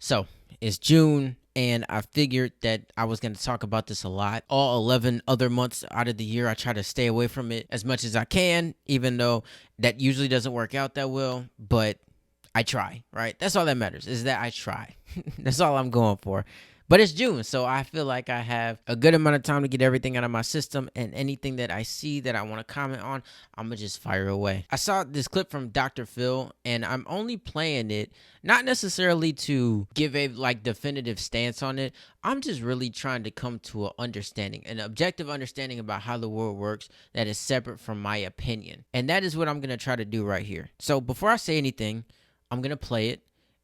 So it's June, and I figured that I was going to talk about this a lot. All 11 other months out of the year, I try to stay away from it as much as I can, even though that usually doesn't work out that well. But I try, right? That's all that matters, is that I try. That's all I'm going for. But it's June, so I feel like I have a good amount of time to get everything out of my system, and anything that I see that I want to comment on, I'm going to just fire away. I saw this clip from Dr. Phil, and I'm only playing it not necessarily to give a definitive stance on it. I'm just really trying to come to an objective understanding about how the world works that is separate from my opinion. And that is what I'm going to try to do right here. So before I say anything, I'm going to play it,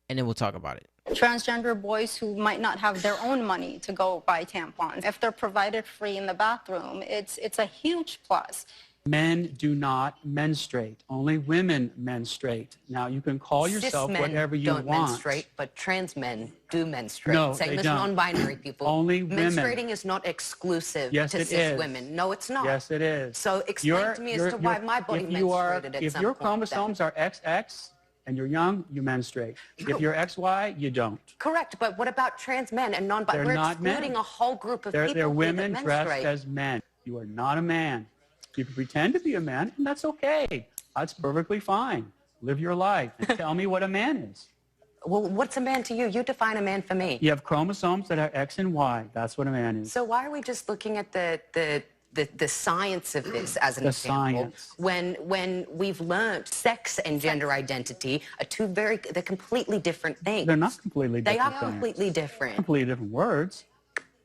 and then we'll talk about it. Transgender boys who might not have their own money to go buy tampons, if they're provided free in the bathroom, it's a huge plus. Men do not menstruate. Only women menstruate. Now, you can call yourself whatever you want. Cis men don't menstruate, but trans men do menstruate. No, Same they as don't. non-binary people. Only women. Menstruating is not exclusive Yes, to it cis is. women. No, it's not. Yes, it is. So explain to me as to why my body menstruated at if some your point chromosomes are XX and you're young, you menstruate. If you're XY, you don't. Correct, but what about trans men and non-binary? They're We're not men. excluding a whole group of people They're women that dressed menstruate. as men. You are not a man. You can pretend to be a man, and that's okay. That's perfectly fine. Live your life and tell me what a man is. Well, what's a man to you? You define a man for me. You have chromosomes that are X and Y. That's what a man is. So why are we just looking at the science of this as an example? Science. When we've learned sex and gender identity are they're completely different things. They're not completely They different are things. completely different. Completely different words.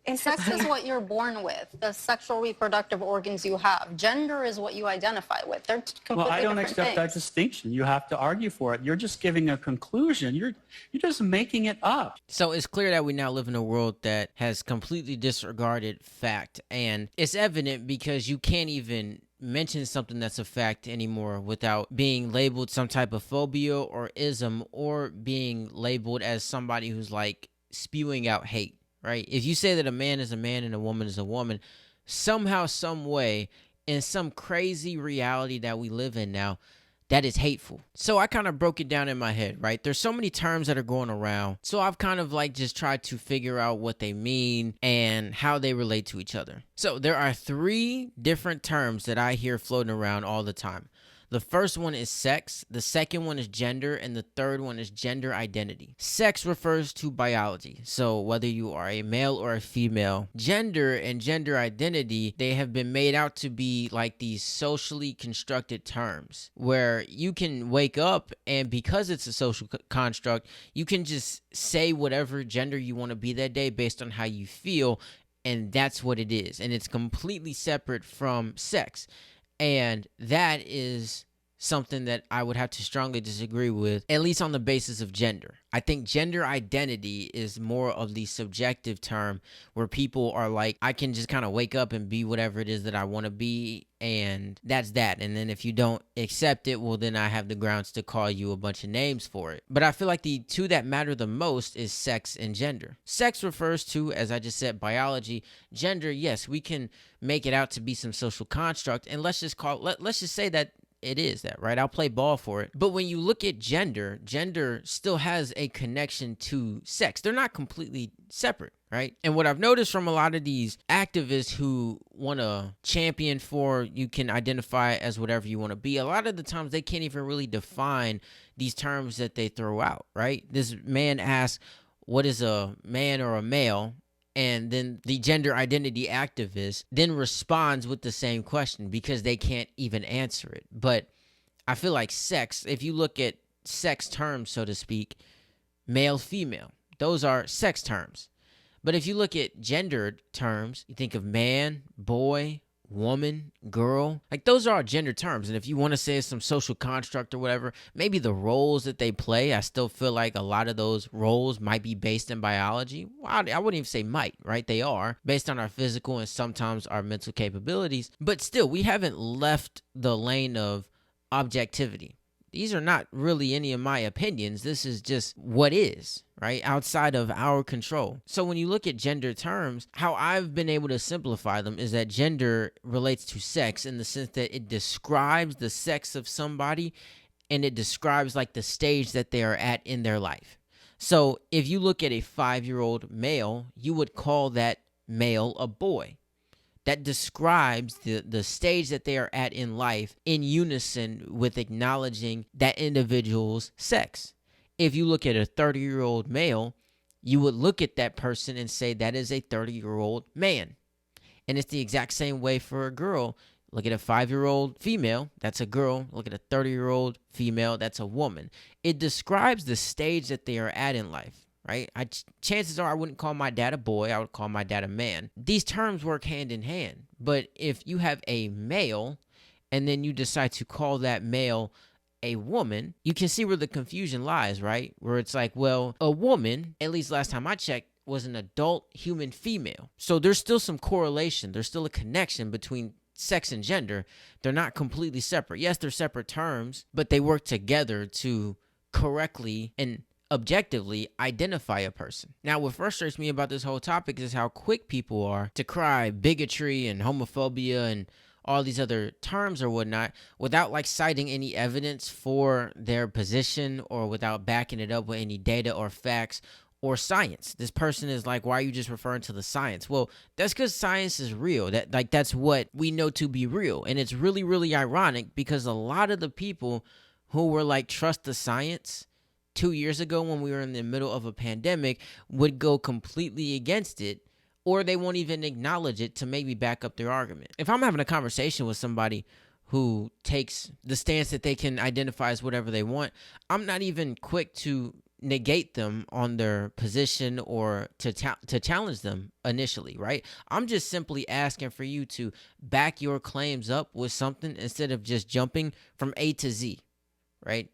And Sex is what you're born with, the sexual reproductive organs you have. Gender is what you identify with. They're completely Well, I don't different accept that things. distinction. You have to argue for it. You're just giving a conclusion. You're just making it up. So it's clear that we now live in a world that has completely disregarded fact. And it's evident because you can't even mention something that's a fact anymore without being labeled some type of phobia or ism, or being labeled as somebody who's like spewing out hate. Right? If you say that a man is a man and a woman is a woman, somehow, some way, in some crazy reality that we live in now, that is hateful. So I kind of broke it down in my head, right? There's so many terms that are going around. So I've kind of just tried to figure out what they mean and how they relate to each other. So there are 3 different terms that I hear floating around all the time. The first one is sex, the second one is gender, and the third one is gender identity. Sex refers to biology, so whether you are a male or a female. Gender and gender identity, they have been made out to be like these socially constructed terms where you can wake up, and because it's a social construct, you can just say whatever gender you want to be that day based on how you feel, and that's what it is. And it's completely separate from sex. And that is something that I would have to strongly disagree with, at least on the basis of gender. I think gender identity is more of the subjective term where people are like, I can just kind of wake up and be whatever it is that I want to be, and that's that. And then if you don't accept it, well, then I have the grounds to call you a bunch of names for it. But I feel like the 2 that matter the most is sex and gender. Sex refers to, as I just said, biology. Gender, yes, we can make it out to be some social construct, and let's just say that it is that, right? I'll play ball for it. But when you look at gender, gender still has a connection to sex. They're not completely separate, right? And what I've noticed from a lot of these activists who want to champion for you can identify as whatever you want to be, a lot of the times they can't even really define these terms that they throw out, right? This man asks, what is a man or a male? And then the gender identity activist then responds with the same question because they can't even answer it. But I feel like sex, if you look at sex terms, so to speak, male, female, those are sex terms. But if you look at gendered terms, you think of man, boy, woman, girl, like those are all gender terms. And if you want to say it's some social construct or whatever, maybe the roles that they play, I still feel like a lot of those roles might be based in biology. Well, I wouldn't even say might, right? They are based on our physical and sometimes our mental capabilities. But still, we haven't left the lane of objectivity. These are not really any of my opinions. This is just what is, right? Outside of our control. So when you look at gender terms, how I've been able to simplify them is that gender relates to sex in the sense that it describes the sex of somebody, and it describes like the stage that they are at in their life. So if you look at a 5-year-old male, you would call that male a boy. That describes the stage that they are at in life in unison with acknowledging that individual's sex. If you look at a 30-year-old male, you would look at that person and say that is a 30-year-old man. And it's the exact same way for a girl. Look at a 5-year-old female, that's a girl. Look at a 30-year-old female, that's a woman. It describes the stage that they are at in life, right? Chances are I wouldn't call my dad a boy, I would call my dad a man. These terms work hand in hand. But if you have a male and then you decide to call that male a woman, you can see where the confusion lies, right? Where it's like, well, a woman, at least last time I checked, was an adult human female. So there's still some correlation. There's still a connection between sex and gender. They're not completely separate. Yes, they're separate terms, but they work together to correctly and objectively identify a person. Now, what frustrates me about this whole topic is how quick people are to cry bigotry and homophobia and all these other terms or whatnot without like citing any evidence for their position or without backing it up with any data or facts or science. This person is like, why are you just referring to the science? Well, that's because science is real. That's what we know to be real. And it's really, really ironic because a lot of the people who were like, trust the science 2 years ago when we were in the middle of a pandemic would go completely against it, or they won't even acknowledge it to maybe back up their argument. If I'm having a conversation with somebody who takes the stance that they can identify as whatever they want, I'm not even quick to negate them on their position or to challenge them initially, right? I'm just simply asking for you to back your claims up with something instead of just jumping from A to Z, right?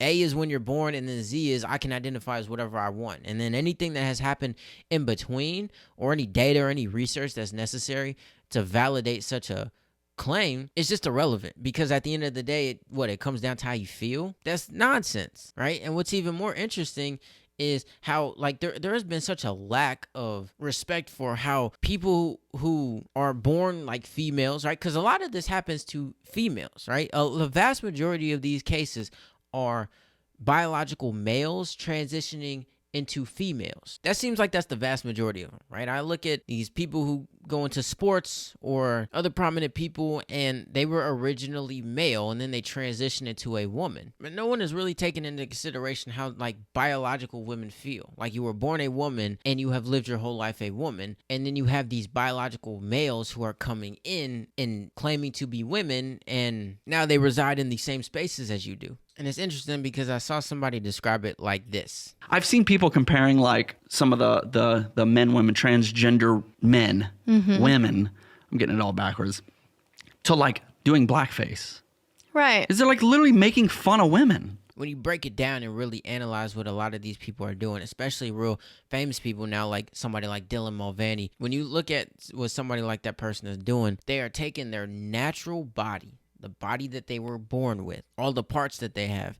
A is when you're born, and then Z is I can identify as whatever I want. And then anything that has happened in between, or any data or any research that's necessary to validate such a claim, is just irrelevant, because at the end of the day, it comes down to how you feel. That's nonsense, right? And what's even more interesting is how like there has been such a lack of respect for how people who are born like females, right? Because a lot of this happens to females, right? The vast majority of these cases are biological males transitioning into females. That seems like that's the vast majority of them, right? I look at these people who go into sports or other prominent people, and they were originally male and then they transition into a woman. But no one is really taking into consideration how like biological women feel. Like you were born a woman and you have lived your whole life a woman, and then you have these biological males who are coming in and claiming to be women, and now they reside in the same spaces as you do. And it's interesting because I saw somebody describe it like this. I've seen people comparing like some of the men, women, transgender men, women, I'm getting it all backwards, to like doing blackface. Right. Is they're like literally making fun of women. When you break it down and really analyze what a lot of these people are doing, especially real famous people now, like somebody like Dylan Mulvaney, when you look at what somebody like that person is doing, they are taking their natural body, the body that they were born with, all the parts that they have.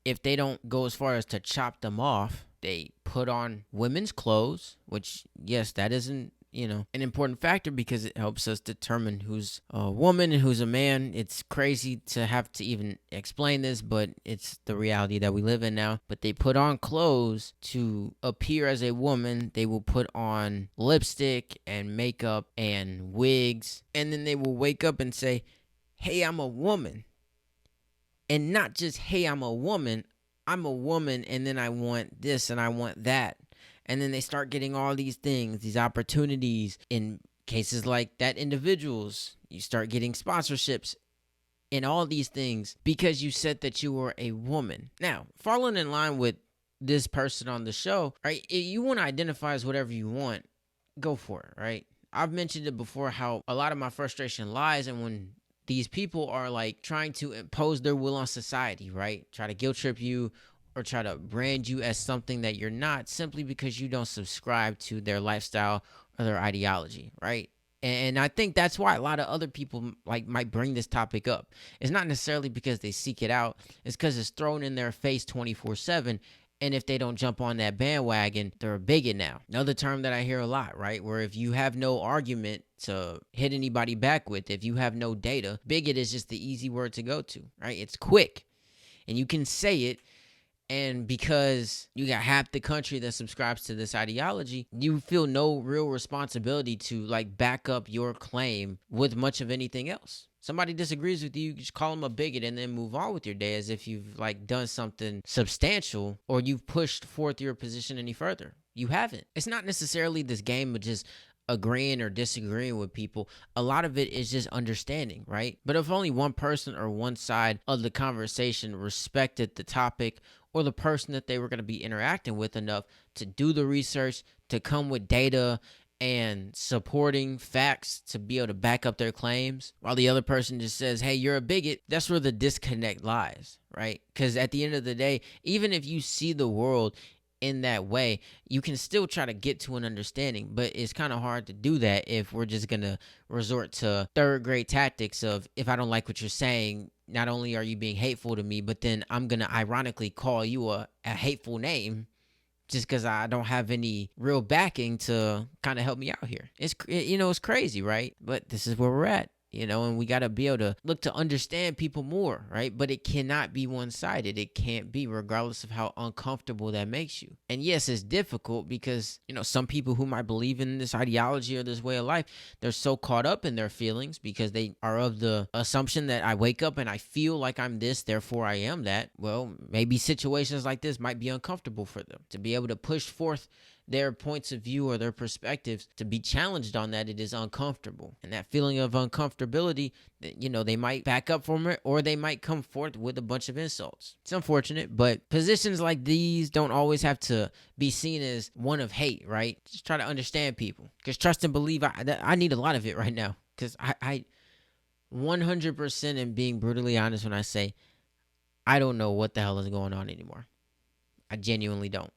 If they don't go as far as to chop them off, they put on women's clothes, which, yes, that isn't, an important factor because it helps us determine who's a woman and who's a man. It's crazy to have to even explain this, but it's the reality that we live in now. But they put on clothes to appear as a woman. They will put on lipstick and makeup and wigs, and then they will wake up and say, hey, I'm a woman. And not just, hey, I'm a woman, and then I want this and I want that. And then they start getting all these things, these opportunities. In cases like that, individuals, you start getting sponsorships and all these things because you said that you were a woman. Now, following in line with this person on the show, right? If you want to identify as whatever you want, go for it, right? I've mentioned it before how a lot of my frustration lies in when these people are like trying to impose their will on society, right? Try to guilt trip you or try to brand you as something that you're not simply because you don't subscribe to their lifestyle or their ideology, right? And I think that's why a lot of other people like might bring this topic up. It's not necessarily because they seek it out. It's because it's thrown in their face 24/7. And if they don't jump on that bandwagon, they're a bigot now. Another term that I hear a lot, right? Where if you have no argument to hit anybody back with, if you have no data, bigot is just the easy word to go to, right? It's quick. And you can say it And because you got half the country that subscribes to this ideology, you feel no real responsibility to like back up your claim with much of anything else. Somebody disagrees with you, just call them a bigot and then move on with your day as if you've like done something substantial or you've pushed forth your position any further. You haven't. It's not necessarily this game of just agreeing or disagreeing with people. A lot of it is just understanding, right? But if only one person or one side of the conversation respected the topic or the person that they were going to be interacting with enough to do the research, to come with data and supporting facts to be able to back up their claims, while the other person just says, hey, you're a bigot, that's where the disconnect lies, right? Because at the end of the day, even if you see the world in that way, you can still try to get to an understanding, but it's kind of hard to do that if we're just going to resort to third grade tactics of, if I don't like what you're saying, not only are you being hateful to me, but then I'm going to ironically call you a hateful name just because I don't have any real backing to kind of help me out here. It's crazy, right? But this is where we're at. And we got to be able to look to understand people more, right? But it cannot be one-sided. It can't be, regardless of how uncomfortable that makes you. And yes, it's difficult because, some people who might believe in this ideology or this way of life, they're so caught up in their feelings because they are of the assumption that I wake up and I feel like I'm this, therefore I am that. Well, maybe situations like this might be uncomfortable for them. To be able to push forth their points of view or their perspectives, to be challenged on that, it is uncomfortable. And that feeling of uncomfortability, they might back up from it or they might come forth with a bunch of insults. It's unfortunate, but positions like these don't always have to be seen as one of hate, right? Just try to understand people. Because trust and believe, I need a lot of it right now. Because I 100% am being brutally honest when I say I don't know what the hell is going on anymore. I genuinely don't.